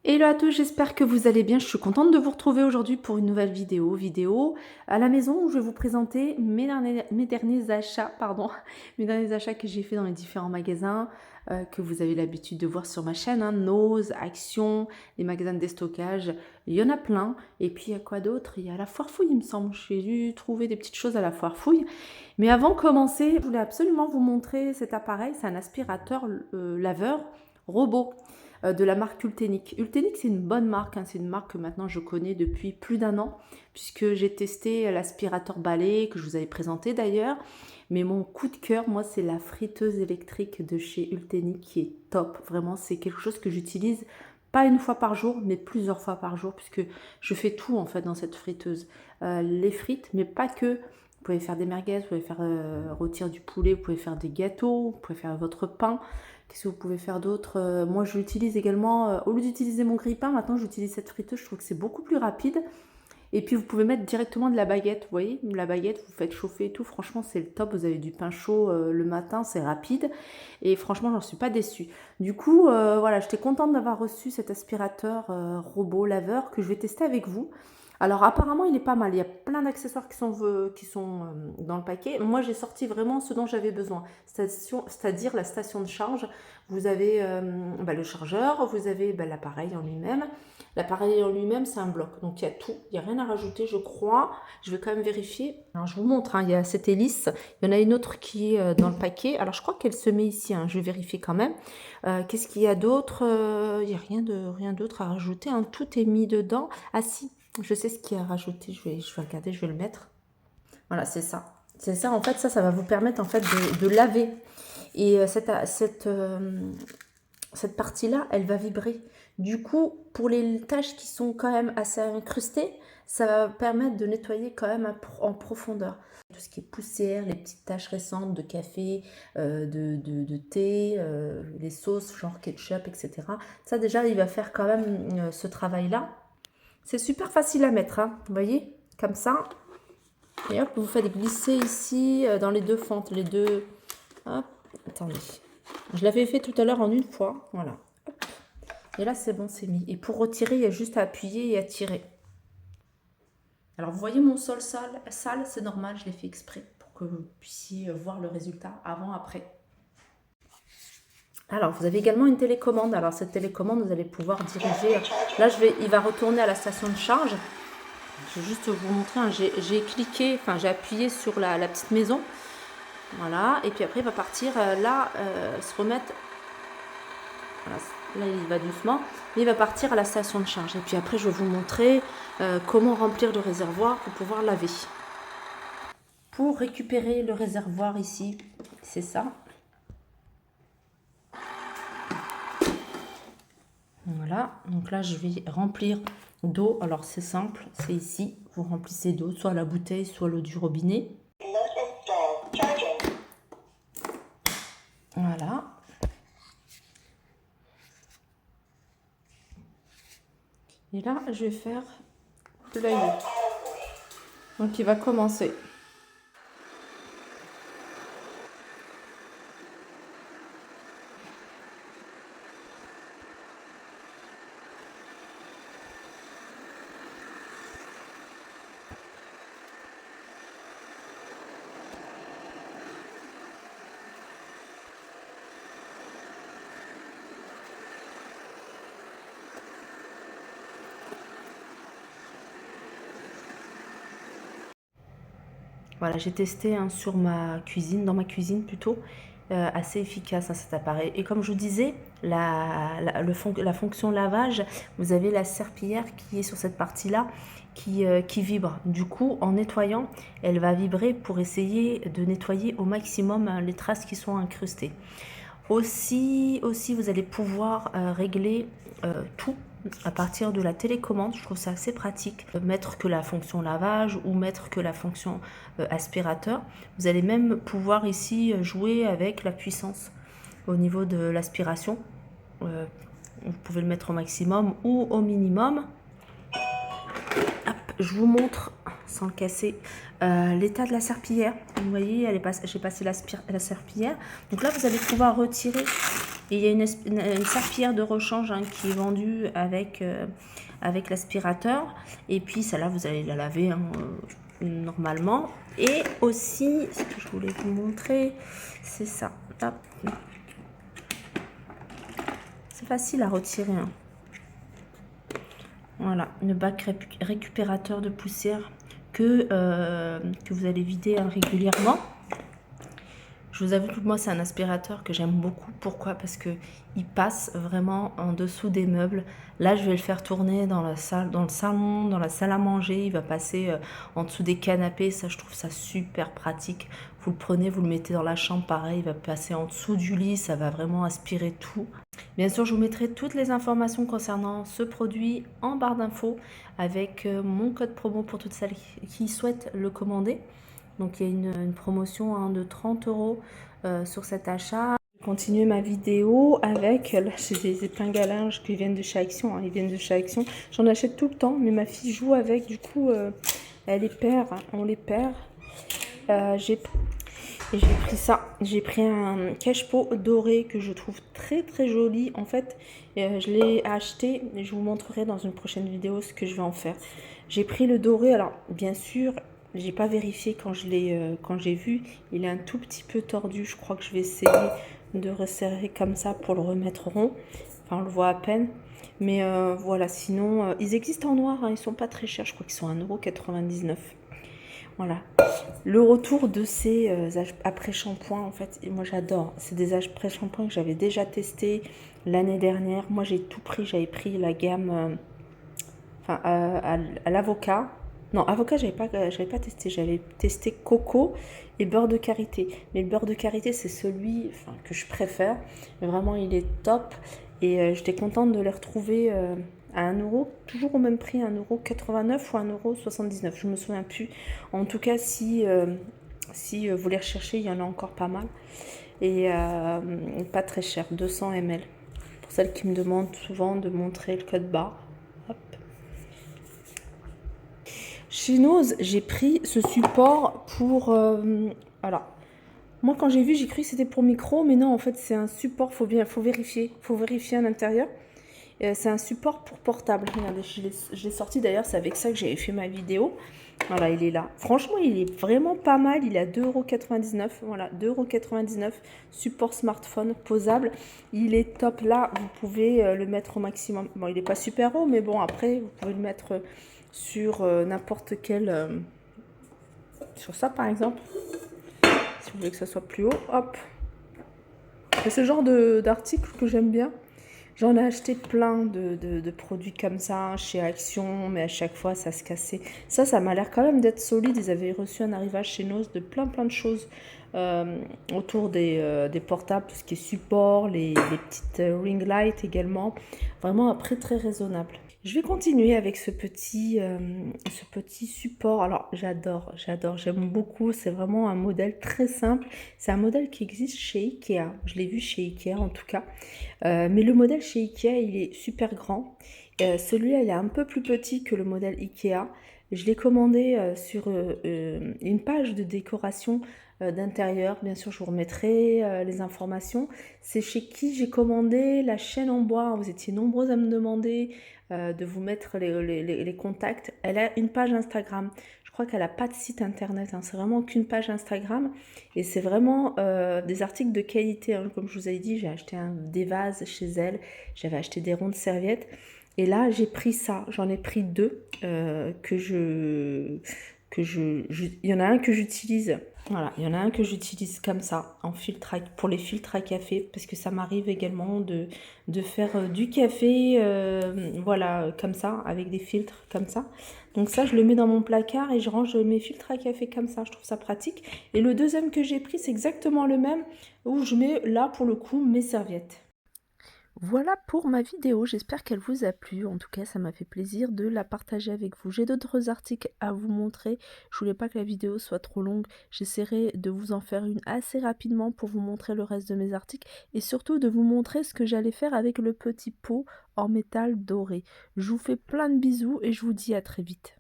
Hello à tous, j'espère que vous allez bien. Je suis contente de vous retrouver aujourd'hui pour une nouvelle vidéo à la maison où je vais vous présenter mes derniers achats, mes derniers achats que j'ai fait dans les différents magasins que vous avez l'habitude de voir sur ma chaîne, Nose, Action, les magasins de déstockage, il y en a plein. Et puis il y a quoi d'autre? Il y a la foire fouille, il me semble. J'ai dû trouver des petites choses à la foire fouille. Mais avant de commencer, je voulais absolument vous montrer cet appareil. C'est un aspirateur laveur robot de la marque Ultenic. Ultenic, c'est une bonne marque, c'est une marque que maintenant je connais depuis plus d'1 an, puisque j'ai testé l'aspirateur balai, que je vous avais présenté d'ailleurs, mais mon coup de cœur, moi, c'est la friteuse électrique de chez Ultenic, qui est top, vraiment, c'est quelque chose que j'utilise pas une fois par jour, mais plusieurs fois par jour, puisque je fais tout en fait dans cette friteuse. Les frites, mais pas que. Vous pouvez faire des merguez, vous pouvez faire rôtir du poulet, vous pouvez faire des gâteaux, vous pouvez faire votre pain. Qu'est-ce que vous pouvez faire d'autre? Moi, je l'utilise également, au lieu d'utiliser mon grille-pain, maintenant j'utilise cette friteuse. Je trouve que c'est beaucoup plus rapide. Et puis, vous pouvez mettre directement de la baguette. Vous voyez, la baguette, vous faites chauffer et tout. Franchement, c'est le top. Vous avez du pain chaud le matin, c'est rapide. Et franchement, j'en suis pas déçue. Du coup, voilà, j'étais contente d'avoir reçu cet aspirateur robot laveur que je vais tester avec vous. Alors apparemment il est pas mal, il y a plein d'accessoires qui sont dans le paquet. Moi j'ai sorti vraiment ce dont j'avais besoin, c'est-à-dire la station de charge. Vous avez le chargeur, vous avez l'appareil en lui-même. L'appareil en lui-même c'est un bloc, donc il y a tout, il n'y a rien à rajouter je crois. Je vais quand même vérifier. Alors je vous montre, il y a cette hélice, il y en a une autre qui est dans le paquet. Alors je crois qu'elle se met ici, je vais vérifier quand même. Qu'est-ce qu'il y a d'autre? Il n'y a rien d'autre à rajouter, tout est mis dedans. Ah si, je sais ce qu'il y a à rajouter, je vais regarder, je vais le mettre. Voilà, c'est ça. C'est ça, en fait, ça va vous permettre en fait de laver. Et cette partie-là, elle va vibrer. Du coup, pour les tâches qui sont quand même assez incrustées, ça va permettre de nettoyer quand même en profondeur. Tout ce qui est poussière, les petites taches récentes de café, de thé, les sauces genre ketchup, etc. Ça déjà, il va faire quand même ce travail-là. C'est super facile à mettre, vous voyez, comme ça. Et hop, vous faites glisser ici dans les deux fentes, les deux... Hop, attendez. Je l'avais fait tout à l'heure en une fois, voilà. Hop. Et là, c'est bon, c'est mis. Et pour retirer, il y a juste à appuyer et à tirer. Alors, vous voyez mon sol sale, c'est normal, je l'ai fait exprès pour que vous puissiez voir le résultat avant, après. Alors, vous avez également une télécommande. Alors, cette télécommande, vous allez pouvoir diriger. Là, il va retourner à la station de charge. Je vais juste vous montrer. J'ai cliqué, j'ai appuyé sur la petite maison. Voilà. Et puis après, il va partir se remettre. Voilà, là, il va doucement. Mais il va partir à la station de charge. Et puis après, je vais vous montrer comment remplir le réservoir pour pouvoir laver. Pour récupérer le réservoir ici, c'est ça. Voilà, donc là je vais remplir d'eau. Alors c'est simple, c'est ici, vous remplissez d'eau, soit la bouteille, soit l'eau du robinet. Voilà. Et là je vais faire de l'œil. Donc il va commencer. Voilà, j'ai testé sur ma cuisine, dans ma cuisine plutôt, assez efficace cet appareil. Et comme je vous disais, la fonction lavage, vous avez la serpillière qui est sur cette partie-là, qui vibre. Du coup, en nettoyant, elle va vibrer pour essayer de nettoyer au maximum les traces qui sont incrustées. Aussi, vous allez pouvoir régler tout à partir de la télécommande. Je trouve ça assez pratique. Mettre que la fonction lavage ou mettre que la fonction aspirateur. Vous allez même pouvoir ici jouer avec la puissance au niveau de l'aspiration. Vous pouvez le mettre au maximum ou au minimum. Hop, je vous montre, sans le casser, l'état de la serpillière. Vous voyez, j'ai passé la serpillière. Donc là, vous allez pouvoir retirer Et il y a une serpillière de rechange hein, qui est vendue avec, avec l'aspirateur. Et puis celle-là, vous allez la laver hein, normalement. Et aussi, ce que je voulais vous montrer, c'est ça. Hop. C'est facile à retirer. Hein. Voilà, le bac récupérateur de poussière que vous allez vider hein, régulièrement. Je vous avoue que moi, c'est un aspirateur que j'aime beaucoup. Pourquoi? Parce qu'il passe vraiment en dessous des meubles. Là, je vais le faire tourner dans la salle, dans le salon, dans la salle à manger. Il va passer en dessous des canapés. Ça, je trouve ça super pratique. Vous le prenez, vous le mettez dans la chambre, pareil. Il va passer en dessous du lit. Ça va vraiment aspirer tout. Bien sûr, je vous mettrai toutes les informations concernant ce produit en barre d'infos avec mon code promo pour toutes celles qui souhaitent le commander. Donc il y a une promotion hein, de 30 € sur cet achat. Je vais continuer ma vidéo avec, là j'ai des épingles à linge qui viennent de chez Action, hein, ils viennent de chez Action. J'en achète tout le temps, mais ma fille joue avec, du coup elle les perd, hein, on les perd. J'ai pris ça, j'ai pris un cache-pot doré que je trouve très très joli. En fait, je l'ai acheté, je vous montrerai dans une prochaine vidéo ce que je vais en faire. J'ai pris le doré, alors bien sûr, j'ai pas vérifié quand j'ai vu, il est un tout petit peu tordu. Je crois que je vais essayer de resserrer comme ça pour le remettre rond. Enfin, on le voit à peine. Mais voilà, sinon, ils existent en noir, hein, ils sont pas très chers, je crois qu'ils sont à 1,99 €. Voilà. Le retour de ces après-shampoings, en fait, et moi j'adore. C'est des après-shampoings que j'avais déjà testé l'année dernière. Moi j'ai tout pris, j'avais pris la gamme à l'avocat. Non, avocat, j'avais pas testé. J'avais testé coco et beurre de karité. Mais le beurre de karité, c'est celui que je préfère. Mais vraiment, il est top. Et j'étais contente de les retrouver à 1 €, toujours au même prix, 1,89 € ou 1,79 €. Je me souviens plus. En tout cas, si vous les recherchez, il y en a encore pas mal. Et pas très cher, 200 ml. Pour celles qui me demandent souvent de montrer le code barre. Hop. Chez Nose, j'ai pris ce support pour... alors, moi quand j'ai vu, j'ai cru que c'était pour micro, mais non, en fait c'est un support, faut vérifier à l'intérieur. C'est un support pour portable. Regardez, je l'ai sorti d'ailleurs, c'est avec ça que j'avais fait ma vidéo. Voilà, il est là. Franchement, il est vraiment pas mal. Il est à 2,99 €. Voilà, 2,99 €. Support smartphone posable. Il est top. Là, vous pouvez le mettre au maximum. Bon, il n'est pas super haut, mais bon, après, vous pouvez le mettre sur n'importe quel... sur ça, par exemple. Si vous voulez que ça soit plus haut, hop. C'est ce genre d'article que j'aime bien. J'en ai acheté plein de produits comme ça chez Action, mais à chaque fois ça se cassait. Ça m'a l'air quand même d'être solide. Ils avaient reçu un arrivage chez Nose de plein de choses autour des portables, tout ce qui est support, les petites ring lights également. Vraiment un prix très raisonnable. Je vais continuer avec ce petit support. Alors j'adore, j'aime beaucoup. C'est vraiment un modèle très simple. C'est un modèle qui existe chez Ikea. Je l'ai vu chez Ikea en tout cas. Mais le modèle chez Ikea, il est super grand. Celui-là, il est un peu plus petit que le modèle Ikea. Je l'ai commandé sur une page de décoration d'intérieur. Bien sûr, je vous remettrai les informations. C'est chez qui j'ai commandé la chaîne en bois. Vous étiez nombreux à me demander de vous mettre les contacts. Elle a une page Instagram. Je crois qu'elle n'a pas de site internet. Hein. C'est vraiment qu'une page Instagram. Et c'est vraiment des articles de qualité. Hein. Comme je vous avais dit, j'ai acheté des vases chez elle. J'avais acheté des rondes serviettes. Et là, j'ai pris ça. J'en ai pris deux il y en a un que j'utilise. Voilà, il y en a un que j'utilise comme ça, pour les filtres à café, parce que ça m'arrive également de faire du café, voilà, comme ça, avec des filtres comme ça. Donc ça, je le mets dans mon placard et je range mes filtres à café comme ça, je trouve ça pratique. Et le deuxième que j'ai pris, c'est exactement le même, où je mets là, pour le coup, mes serviettes. Voilà pour ma vidéo, j'espère qu'elle vous a plu. En tout cas, ça m'a fait plaisir de la partager avec vous. J'ai d'autres articles à vous montrer. Je voulais pas que la vidéo soit trop longue. J'essaierai de vous en faire une assez rapidement pour vous montrer le reste de mes articles et surtout de vous montrer ce que j'allais faire avec le petit pot en métal doré. Je vous fais plein de bisous et je vous dis à très vite.